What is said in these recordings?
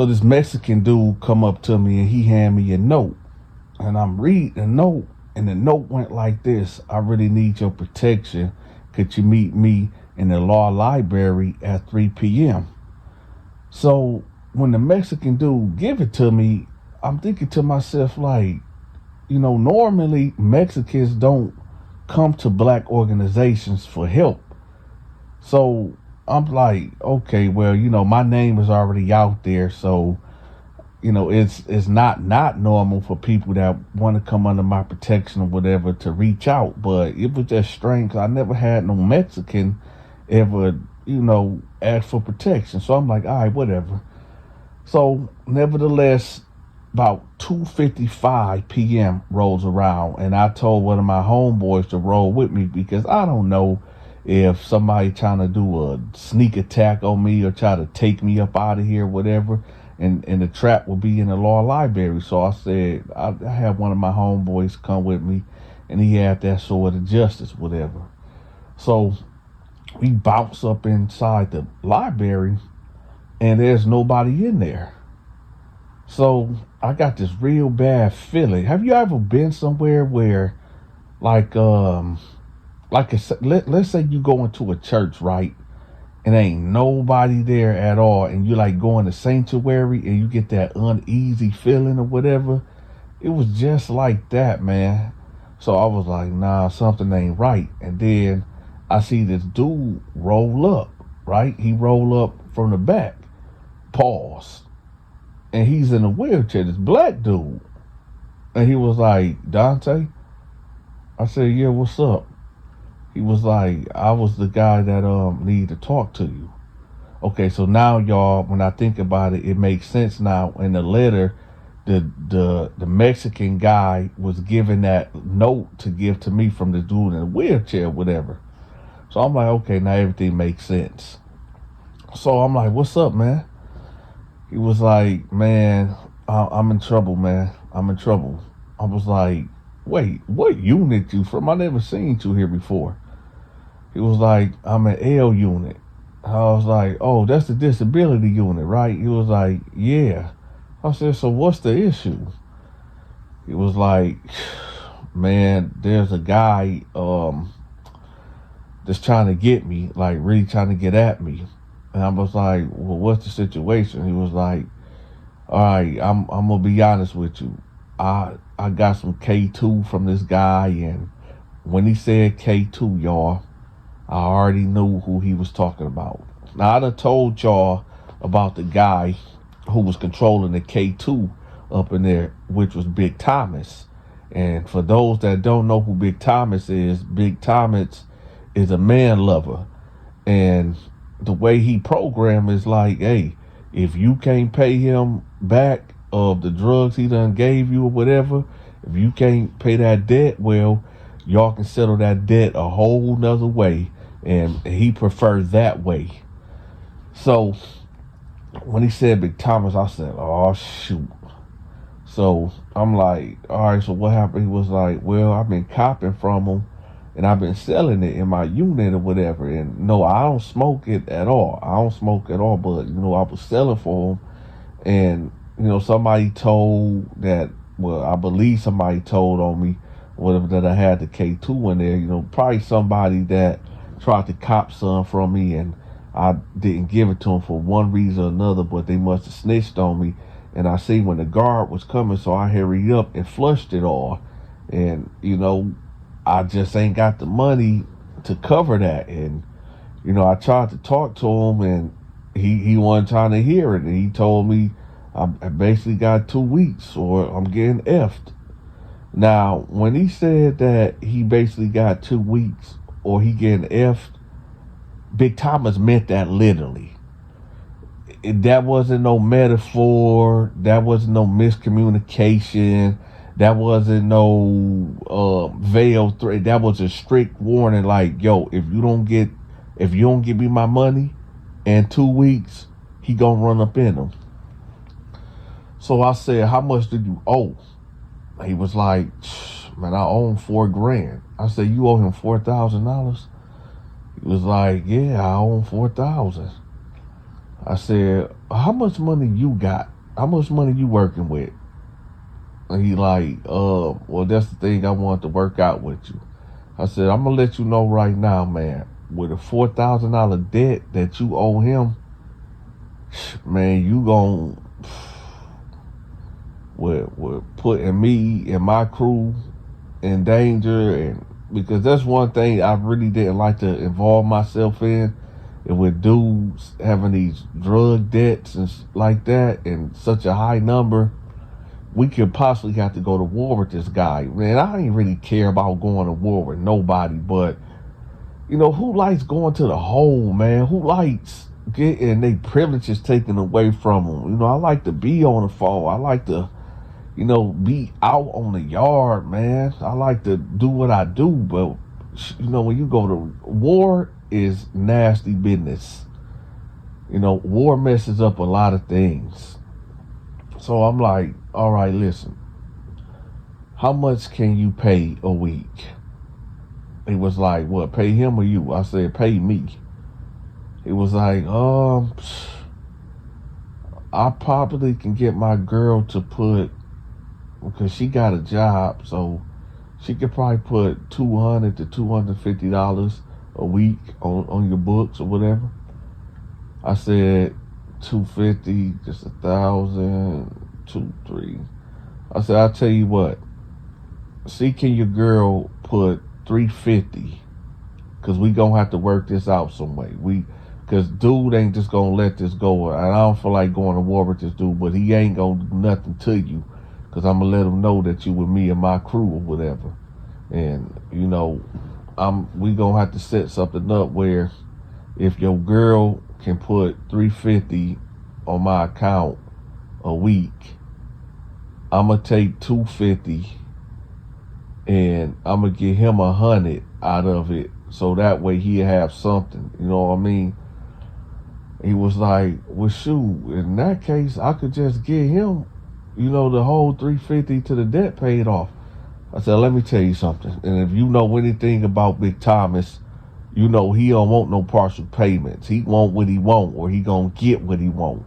So this Mexican dude come up to me and he hand me a note. And I'm reading the note, and the note went like this: I really need your protection. Could you meet me in the law library at 3 p.m.? So when the Mexican dude give it to me, I'm thinking to myself, like, normally Mexicans don't come to black organizations for help. So I'm like, okay, well, my name is already out there, so it's not normal for people that want to come under my protection or whatever to reach out. But it was just strange 'cause I never had no Mexican ever, ask for protection. So I'm like, all right, whatever. So nevertheless, about 2:55 p.m. rolls around, and I told one of my homeboys to roll with me because I don't know if somebody trying to do a sneak attack on me or try to take me up out of here, whatever, and the trap will be in the law library. So I said I had one of my homeboys come with me, and he had that sword of justice, whatever. So we bounce up inside the library, and there's nobody in there. So I got this real bad feeling. Have you ever been somewhere where, like, let's say you go into a church, right, and ain't nobody there at all, and you like go in the sanctuary and you get that uneasy feeling or whatever? It was just like that, man. So I was like, nah, something ain't right. And then I see this dude roll up, right? He roll up from the back, pause, and he's in a wheelchair, this black dude. And he was like, Donta? I said, yeah, what's up? He was like, I was the guy that need to talk to you. Okay, so now y'all, when I think about it, it makes sense now. In the letter, the Mexican guy was giving that note to give to me from the dude in the wheelchair, whatever. So I'm like, okay, now everything makes sense. So I'm like, what's up, man? He was like, man, I'm in trouble, man. I'm in trouble. I was like, wait, what unit you from? I never seen you here before. He was like, I'm an L unit. I was like, oh, that's the disability unit, right? He was like, yeah. I said, so what's the issue? He was like, man, there's a guy that's trying to get me, like really trying to get at me. And I was like, well, what's the situation? He was like, all right, I'm gonna be honest with you. I got some K2 from this guy, and when he said K2, y'all, I already knew who he was talking about. Now, I done told y'all about the guy who was controlling the K2 up in there, which was Big Thomas. And for those that don't know who Big Thomas is a man lover. And the way he programmed is like, hey, if you can't pay him back of the drugs he done gave you or whatever, if you can't pay that debt, well, y'all can settle that debt a whole nother way. And he preferred that way. So when he said Big Thomas, I said, oh, shoot. So I'm like, all right, so what happened? He was like, well, I've been copping from him, and I've been selling it in my unit or whatever. And no, I don't smoke it at all. I don't smoke at all, but, I was selling for him. And, somebody told that, well, I believe somebody told on me, whatever, that I had the K2 in there. Probably somebody that tried to cop some from me, and I didn't give it to him for one reason or another, but they must have snitched on me. And I see when the guard was coming, so I hurried up and flushed it all. And, I just ain't got the money to cover that. And, I tried to talk to him, and he wasn't trying to hear it. And he told me I basically got 2 weeks or I'm getting effed. Now, when he said that he basically got 2 weeks or he getting effed, Big Thomas meant that literally. That wasn't no metaphor. That wasn't no miscommunication. That wasn't no veiled threat. That was a strict warning. Like, yo, if you don't give me my money in 2 weeks, he gonna run up in them. So I said, how much did you owe? He was like, man, I owe him $4,000. I said, you owe him $4,000? He was like, yeah, I owe him $4,000. I said, how much money you got? How much money you working with? And he like, well, that's the thing I wanted to work out with you. I said, I'm gonna let you know right now, man, with a $4,000 debt that you owe him, man, you gon' with putting me and my crew in danger. And because that's one thing I really didn't like to involve myself in, and with dudes having these drug debts and like that and such a high number, we could possibly have to go to war with this guy. Man, I ain't really care about going to war with nobody, but who likes going to the hole, man? Who likes getting their privileges taken away from them? I like to be on the phone. I like to, be out on the yard, man. I like to do what I do, but when you go to war, is nasty business. War messes up a lot of things. So I'm like, all right, listen, how much can you pay a week? He was like, what, pay him or you? I said, pay me. He was like, I probably can get my girl to put, because she got a job, so she could probably put $200 to $250 a week on your books or whatever. I said, 250, just 1,000, 2, 3. I said, I'll tell you what. See, can your girl put 350? Cause we gonna have to work this out some way. Cause dude ain't just gonna let this go. And I don't feel like going to war with this dude, but he ain't gonna do nothing to you. Cause I'm gonna let him know that you with me and my crew or whatever. And we gonna have to set something up where if your girl can put 350 on my account a week, I'm gonna take 250 and I'm gonna get him 100 out of it, so that way he'll have something. You know what I mean? He was like, well, shoot, in that case, I could just get him, the whole 350 to the debt paid off. I said, let me tell you something. And if you know anything about Big Thomas, he don't want no partial payments. He want what he want, or he gonna get what he want.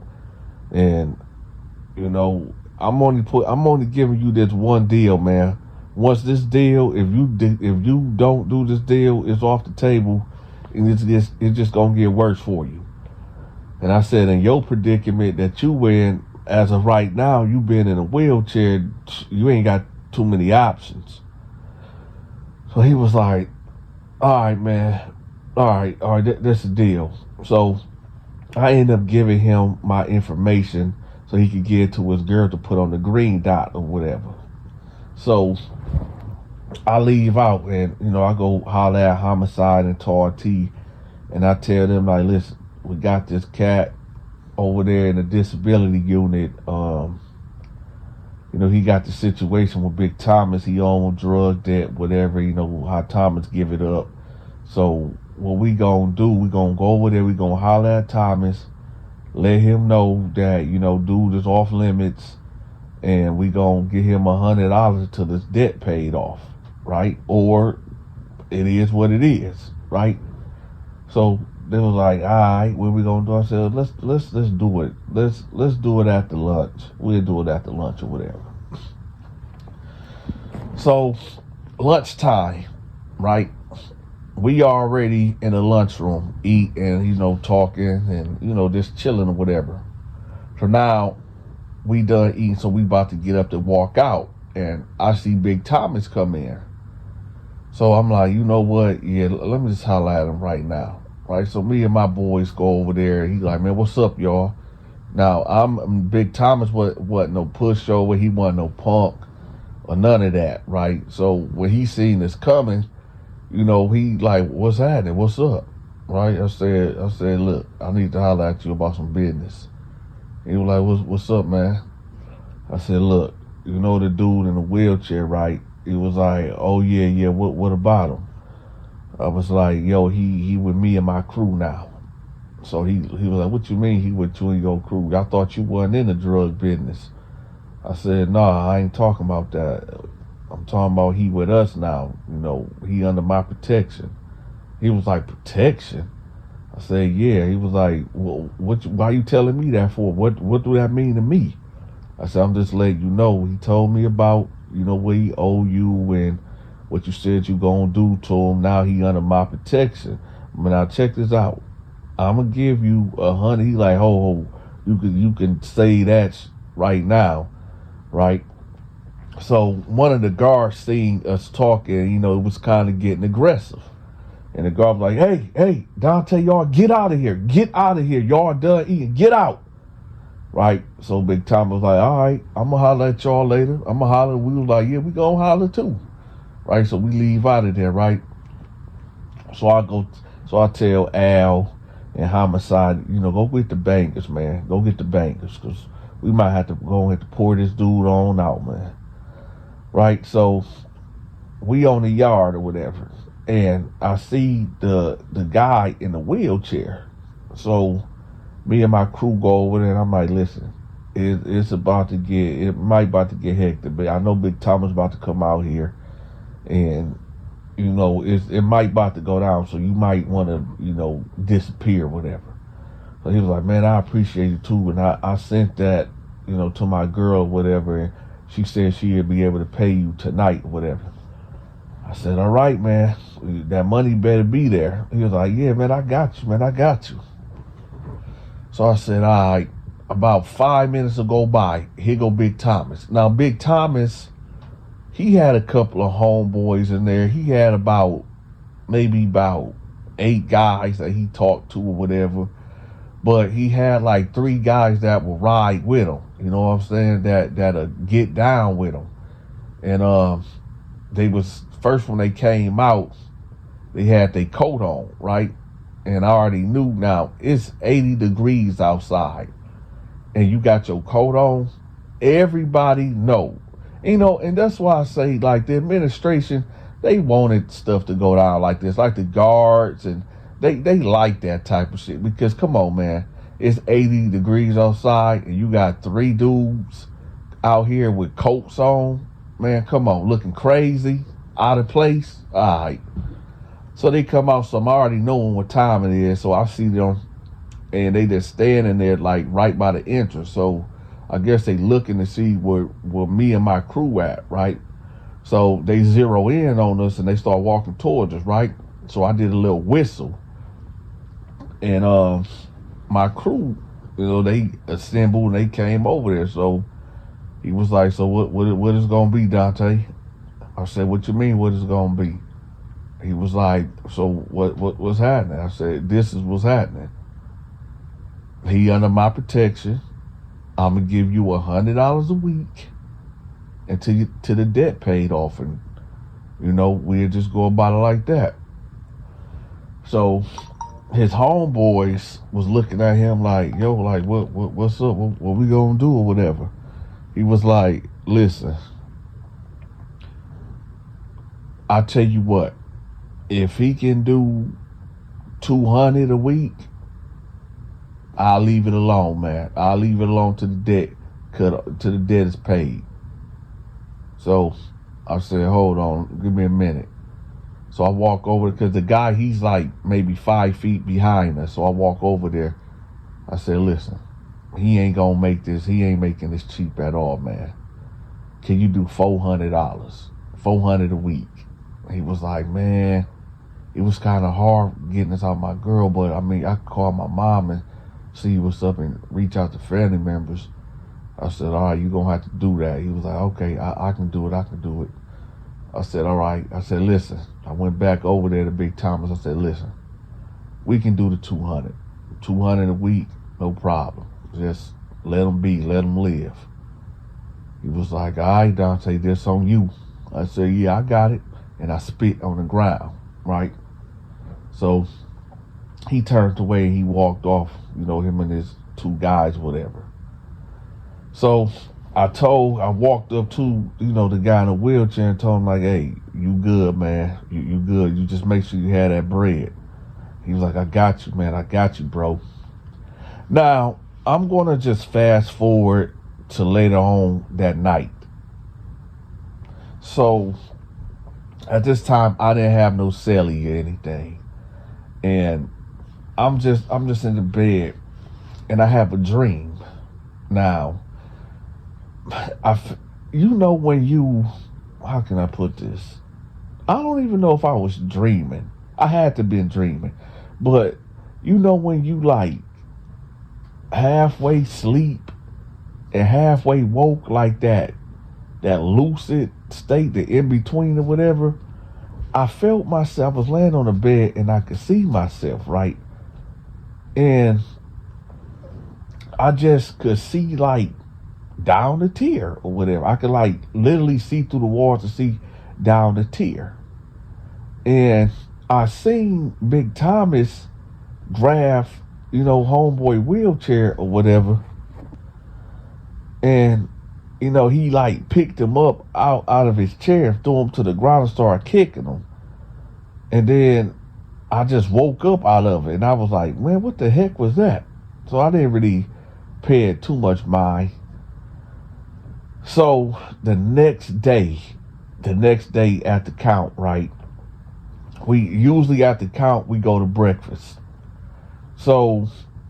And I'm only giving you this one deal, man. Once this deal, if you don't do this deal, it's off the table, and it's just gonna get worse for you. And I said, in your predicament that you in, as of right now, you been in a wheelchair, you ain't got too many options. So he was like, all right, man. All right, that's the deal. So I ended up giving him my information so he could get it to his girl to put on the green dot or whatever. So I leave out and, I go holler at Homicide and Tar T, and I tell them, like, listen, we got this cat over there in the disability unit. He got the situation with Big Thomas. He on drug debt, whatever, how Thomas give it up. So what we gonna do, we gonna go over there, we gonna holler at Thomas, let him know that, dude is off limits, and we gonna get him $100 till this debt paid off, right? Or it is what it is, right? So they was like, all right, what we gonna do? I said, let's do it. Let's do it after lunch. We'll do it after lunch or whatever. So lunchtime, right? We already in the lunchroom eating, talking and, just chilling or whatever. So now we done eating, so we about to get up to walk out, and I see Big Thomas come in. So I'm like, you know what? Yeah, let me just holler at him right now. Right? So me and my boys go over there. He's like, man, what's up, y'all? Now, Big Thomas wasn't no pushover. He wasn't no punk or none of that, right? So when he seen us coming, he like, what's happening? What's up? Right? I said, look, I need to holler at you about some business. He was like, what's up, man? I said, look, the dude in the wheelchair, right? He was like, oh yeah, what about him? I was like, yo, he with me and my crew now. So he was like, what you mean he with you and your crew? I thought you wasn't in the drug business. I said, nah, I ain't talking about that. I'm talking about he with us now. He under my protection. He was like, protection? I said, yeah. He was like, well, why you telling me that for? What do that mean to me? I said, I'm just letting you know. He told me about, what he owe you and what you said you gonna do to him. Now he under my protection. But now check this out. I'm gonna give you 100. He like, ho, you can say that right now, right? So one of the guards seen us talking. It was kind of getting aggressive. And the guard was like, hey, Donta, y'all get out of here. Get out of here. Y'all done eating. Get out. Right? So Big Tom was like, all right, I'm going to holler at y'all later. I'm going to holler. We was like, yeah, we going to holler too. Right? So we leave out of there, right? So I tell Al and Homicide, go get the bankers, man. Go get the bankers because we might have to go and pour this dude on out, man. Right? So we on the yard or whatever. And I see the guy in the wheelchair. So me and my crew go over there and I'm like, listen, it might about to get hectic, but I know Big Thomas about to come out here and it might about to go down, so you might want to, disappear, whatever. So he was like, man, I appreciate it too. And I sent that, to my girl, whatever, and she said she'd be able to pay you tonight, whatever. I said, all right, man, that money better be there. He was like, yeah, man, I got you, man, I got you. So I said, all right, about 5 minutes to go by, here go Big Thomas. Now, Big Thomas, he had a couple of homeboys in there. He had maybe about 8 guys that he talked to or whatever. But he had like 3 guys that will ride with him. You know what I'm saying? That'll get down with him. And they was, first when they came out, they had their coat on, right? And I already knew now it's 80 degrees outside and you got your coat on. Everybody know. And that's why I say, like, the administration, they wanted stuff to go down like this, like the guards, and they like that type of shit. Because, come on, man, it's 80 degrees outside, and you got 3 dudes out here with coats on. Man, come on, looking crazy, out of place. All right. So they come out, so I'm already knowing what time it is, so I see them, and they just standing there, like, right by the entrance. So I guess they looking to see where me and my crew at, right? So they zero in on us and they start walking towards us, right? So I did a little whistle. And my crew, they assembled and they came over there. So he was like, so what is gonna be, Donta? I said, what you mean, what is gonna be? He was like, so what's happening? I said, this is what's happening. He under my protection. I'm gonna give you $100 a week until the debt paid off, and we'll just go about it like that. So his homeboys was looking at him like, yo, like what's up? What we gonna do or whatever? He was like, listen, I tell you what, if he can do 200 a week, I'll leave it alone, man. I'll leave it alone to the debt, till the debt is paid. So I said, hold on, give me a minute. So I walk over, because the guy, he's like maybe 5 feet behind us. So I walk over there. I said, listen, he ain't gonna make this. He ain't making this cheap at all, man. Can you do $400? $400 a week. He was like, man, it was kind of hard getting this out of my girl, but I mean, I could call my mom and see what's up and reach out to family members. I said, all right, you're going to have to do that. He was like, okay, I can do it. I can do it. I said, all right. I said, listen, I went back over there to Big Thomas. I said, listen, we can do the 200. 200 a week, no problem. Just let them be, let them live. He was like, all right, Donta, this on you. I said, yeah, I got it. And I spit on the ground, right? So he turned away and he walked off, him and his 2 guys, whatever. So I walked up to, the guy in the wheelchair and told him, like, hey, you good, man. You good. You just make sure you have that bread. He was like, I got you, man. I got you, bro. Now, I'm going to just fast forward to later on that night. So at this time, I didn't have no celly or anything. And I'm just in the bed and I have a dream. Now, I, you know when you, how can I put this? I don't even know if I was dreaming. I had to been dreaming, but you know when you like halfway sleep and halfway woke, like that lucid state, the in between or whatever. I felt myself. I was laying on the bed and I could see myself, right, and I just could see like down the tier or whatever. I could like literally see through the walls to see down the tier. And I seen Big Thomas grab, homeboy wheelchair or whatever. And, he like picked him up out of his chair, threw him to the ground and started kicking him. And then I just woke up out of it and I was like, man, what the heck was that? So I didn't really pay it too much mind. So the next day at the count, right? We usually at the count, we go to breakfast. So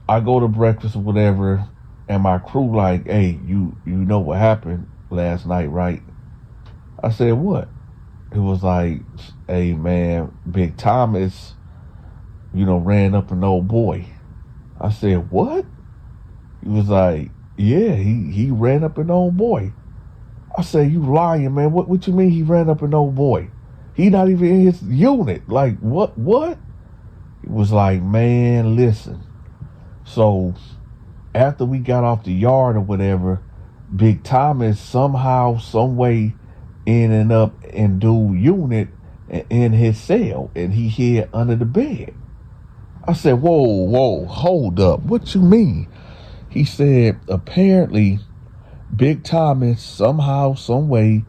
I go to breakfast or whatever, and my crew like, hey, you know what happened last night, right? I said, what? It was like, hey man, Big Thomas, ran up an old boy. I said, what? He was like, yeah, he ran up an old boy. I said, you lying, man. What you mean he ran up an old boy? He not even in his unit. Like, what? It was like, man, listen. So after we got off the yard or whatever, Big Thomas somehow, some way ended up in dude unit in his cell, and he hid under the bed. I said, whoa, hold up. What you mean? He said, apparently Big Thomas somehow, some way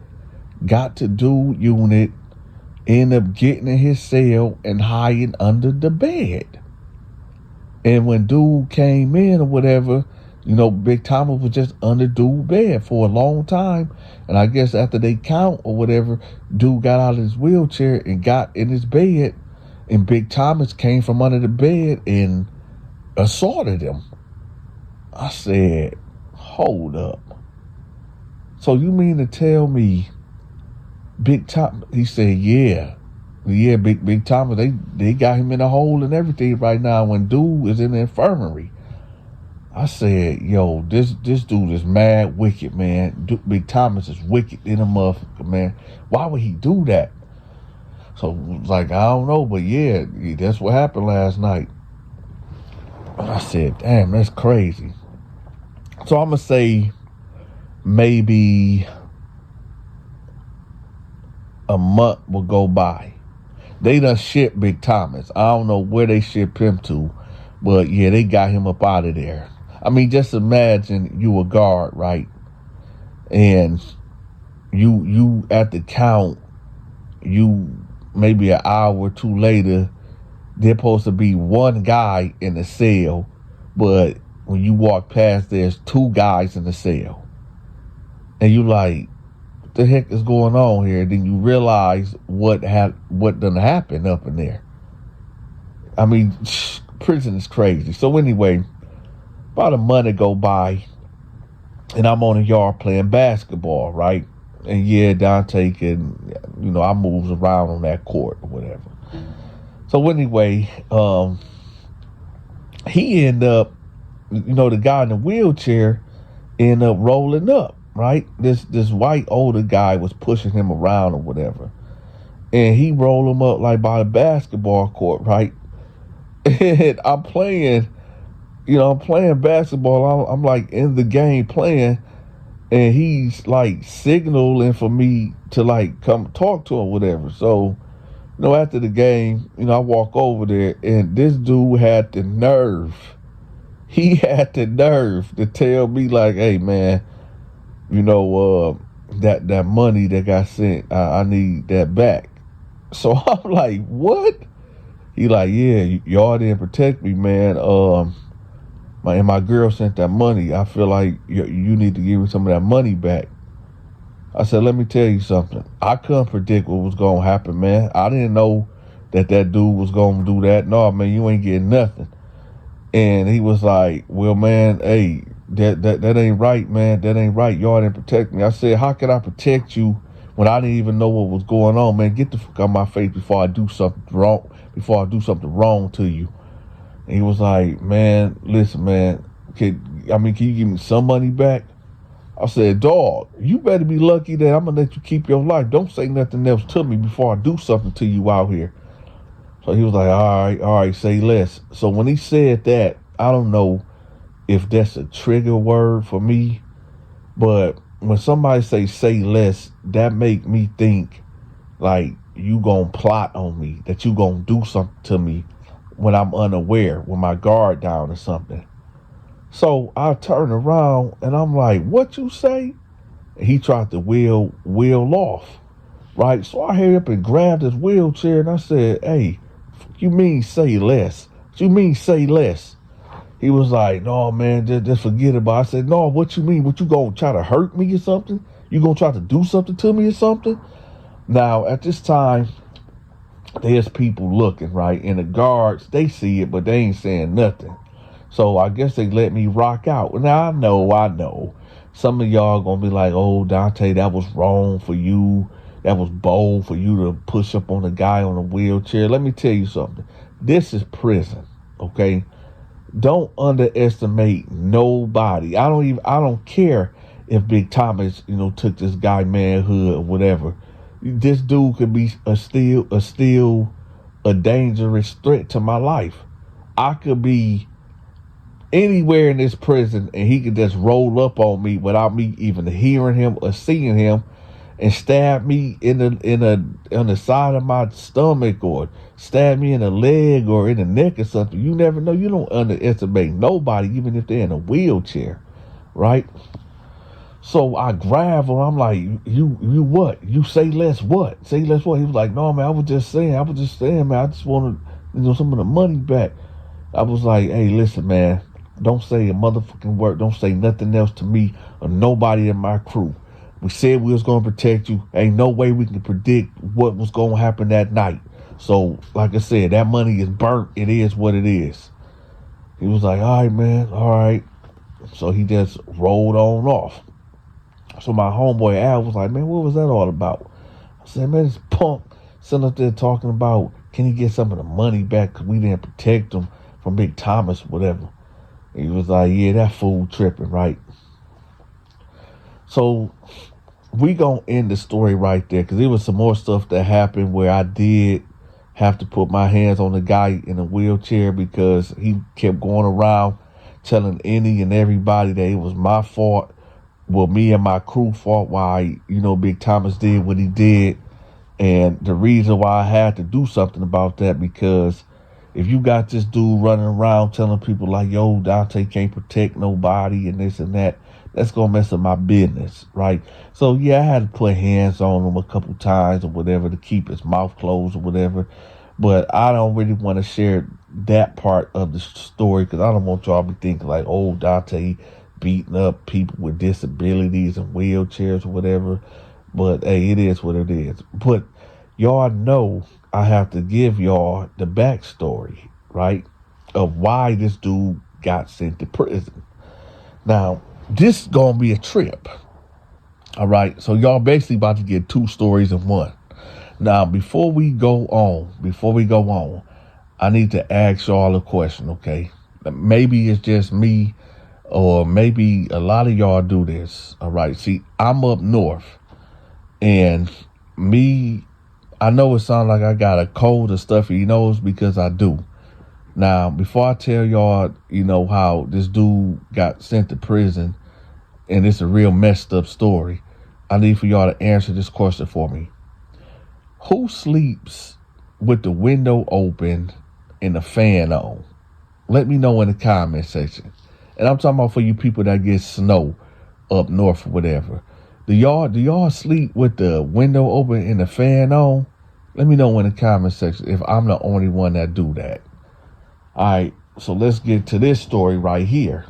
got to dude unit, ended up getting in his cell and hiding under the bed. And when dude came in or whatever, Big Thomas was just under dude bed for a long time. And I guess after they count or whatever, dude got out of his wheelchair and got in his bed, and Big Thomas came from under the bed and assaulted him. I said, hold up. So you mean to tell me Big Thomas? He said, yeah, Big Thomas, they got him in a hole and everything right now when dude is in the infirmary. I said, yo, this dude is mad wicked, man. Big Thomas is wicked in a motherfucker, man. Why would he do that? So it was like, I don't know, but yeah, that's what happened last night. And I said, damn, that's crazy. So I'm going to say maybe a month will go by. They done shipped Big Thomas. I don't know where they shipped him to, but yeah, they got him up out of there. I mean, just imagine you a guard, right? And you at the count, you maybe an hour or two later, there's supposed to be one guy in the cell, but when you walk past, there's two guys in the cell. And you like, what the heck is going on here? Then you realize what done happened up in there. I mean, prison is crazy. So anyway, about a month go by, and I'm on the yard playing basketball, right? And yeah, Donta can, I moves around on that court or whatever. So anyway, he ended up, the guy in the wheelchair ended up rolling up, right? This white older guy was pushing him around or whatever. And he rolled him up like by the basketball court, right? And I'm playing basketball. I'm like in the game playing, and he's like signaling for me to like come talk to him, whatever. So, after the game, I walk over there, and this dude had the nerve. He had the nerve to tell me like, hey man, that money that got sent, I need that back. So I'm like, what? He like, yeah, y'all didn't protect me, man. My girl sent that money. I feel like you need to give me some of that money back. I said, let me tell you something. I couldn't predict what was going to happen, man. I didn't know that dude was going to do that. No, man, you ain't getting nothing. And he was like, well, man, hey, that ain't right, man. That ain't right. Y'all didn't protect me. I said, how can I protect you when I didn't even know what was going on, man? Get the fuck out of my face before I do something wrong, to you. And he was like, man, listen, man, can you give me some money back? I said, dog, you better be lucky that I'm gonna let you keep your life. Don't say nothing else to me before I do something to you out here. So he was like, all right, say less. So when he said that, I don't know if that's a trigger word for me, but when somebody say less, that make me think like you gonna plot on me, that you gonna do something to me when I'm unaware, with my guard down or something. So I turn around and I'm like, what you say? And he tried to wheel off, right? So I hurried up and grabbed his wheelchair and I said, hey, you mean say less? What you mean say less? He was like, no, man, just forget about it. I said, no, what you mean? What, you gonna try to hurt me or something? You gonna try to do something to me or something? Now, at this time, there's people looking, right? And the guards, they see it, but they ain't saying nothing. So I guess they let me rock out. Now, I know. Some of y'all gonna be like, oh, Donta, that was wrong for you. That was bold for you to push up on a guy on a wheelchair. Let me tell you something. This is prison, okay? Don't underestimate nobody. I don't care if Big Thomas, took this guy manhood or whatever. This dude could be still a dangerous threat to my life. I could be anywhere in this prison and he could just roll up on me without me even hearing him or seeing him and stab me on the side of my stomach or stab me in the leg or in the neck or something. You never know. You don't underestimate nobody, even if they're in a wheelchair, right? So I grab him. I'm like, you what? You say less what? Say less what? He was like, no, man, I was just saying, man, I just wanted, some of the money back. I was like, hey, listen, man, don't say a motherfucking word. Don't say nothing else to me or nobody in my crew. We said we was going to protect you. Ain't no way we can predict what was going to happen that night. So, like I said, that money is burnt. It is what it is. He was like, all right, man, all right. So he just rolled on off. So my homeboy Al was like, man, what was that all about? I said, man, this punk sitting up there talking about, can he get some of the money back because we didn't protect him from Big Thomas or whatever. He was like, yeah, that fool tripping, right? So we gonna end the story right there because there was some more stuff that happened where I did have to put my hands on the guy in a wheelchair because he kept going around telling any and everybody that it was my fault. Well, me and my crew fault why, Big Thomas did what he did. And the reason why I had to do something about that, because if you got this dude running around telling people like, yo, Donta can't protect nobody and this and that, that's going to mess up my business, right? So, yeah, I had to put hands on him a couple times or whatever to keep his mouth closed or whatever. But I don't really want to share that part of the story because I don't want y'all to be thinking like, oh, Donta beating up people with disabilities and wheelchairs or whatever. But, hey, it is what it is. But y'all know I have to give y'all the backstory, right, of why this dude got sent to prison. Now, this is going to be a trip. All right. So y'all basically about to get two stories in one. Now, before we go on, I need to ask y'all a question, okay? Maybe it's just me or maybe a lot of y'all do this. All right. See, I'm up north and I know it sounds like I got a cold or stuffy nose because I do. Now, before I tell y'all, how this dude got sent to prison, and it's a real messed up story, I need for y'all to answer this question for me. Who sleeps with the window open and the fan on? Let me know in the comment section. And I'm talking about for you people that get snow up north or whatever. Do y'all sleep with the window open and the fan on? Let me know in the comment section if I'm the only one that do that. All right, so let's get to this story right here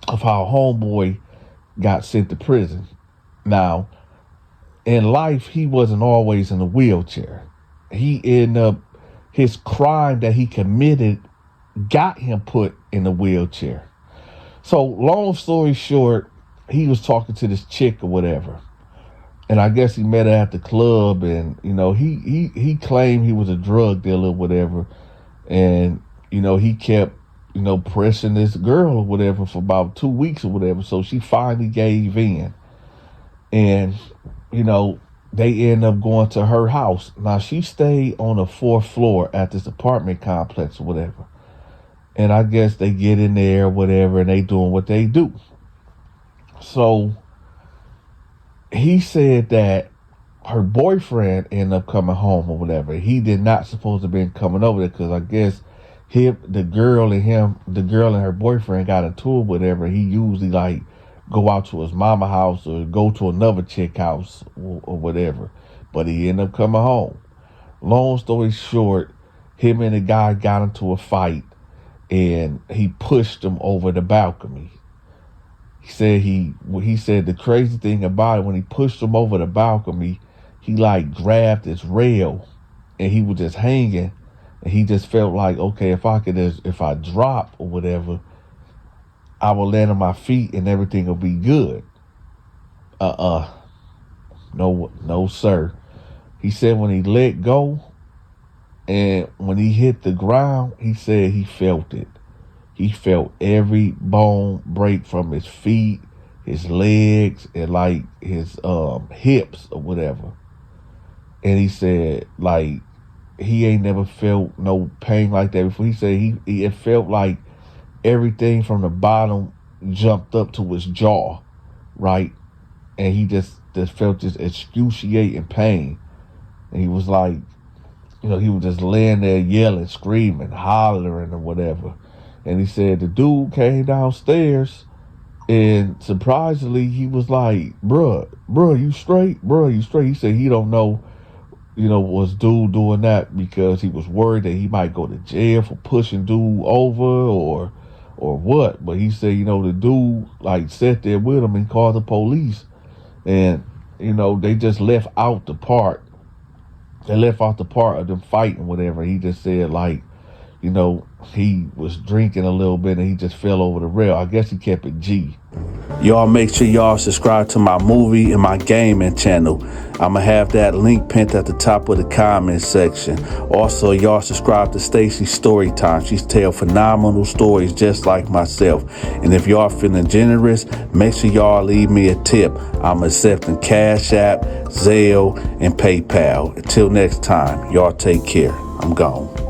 of how homeboy got sent to prison. Now, in life, he wasn't always in a wheelchair. He ended up, his crime that he committed got him put in a wheelchair. So long story short, he was talking to this chick or whatever. And I guess he met her at the club, and he claimed he was a drug dealer or whatever. And he kept pressing this girl or whatever for about 2 weeks or whatever. So she finally gave in. And they end up going to her house. Now she stayed on the 4th floor at this apartment complex or whatever. And I guess they get in there or whatever, and they doing what they do. So he said that her boyfriend ended up coming home or whatever. He did not supposed to be coming over there because I guess the girl and her boyfriend got into it, whatever. He usually like go out to his mama house or go to another chick house or whatever. But he ended up coming home. Long story short, him and the guy got into a fight, and he pushed him over the balcony. He said the crazy thing about it, when he pushed him over the balcony, he like grabbed his rail and he was just hanging, and he just felt like, okay, if I drop or whatever, I will land on my feet and everything will be good. No sir. He said when he let go and when he hit the ground, he said he felt it. He felt every bone break from his feet, his legs, and like his hips or whatever. And he said like he ain't never felt no pain like that before. He said it felt like everything from the bottom jumped up to his jaw, right? And he just felt this excruciating pain. And he was like, he was just laying there yelling, screaming, hollering or whatever. And he said the dude came downstairs, and surprisingly, he was like, bruh, you straight? Bruh, you straight? He said he don't know, was dude doing that because he was worried that he might go to jail for pushing dude over or what. But he said, the dude like sat there with him and called the police. And, they just left out the part. They left out the part of them fighting, whatever. He just said like, he was drinking a little bit and he just fell over the rail. I guess he kept it G. Y'all make sure y'all subscribe to my movie and my gaming channel. I'ma have that link pinned at the top of the comment section. Also, y'all subscribe to Stacy's Storytime. She's tell phenomenal stories just like myself. And if y'all feeling generous, make sure y'all leave me a tip. I'm accepting Cash App, Zelle, and PayPal. Until next time, y'all take care. I'm gone.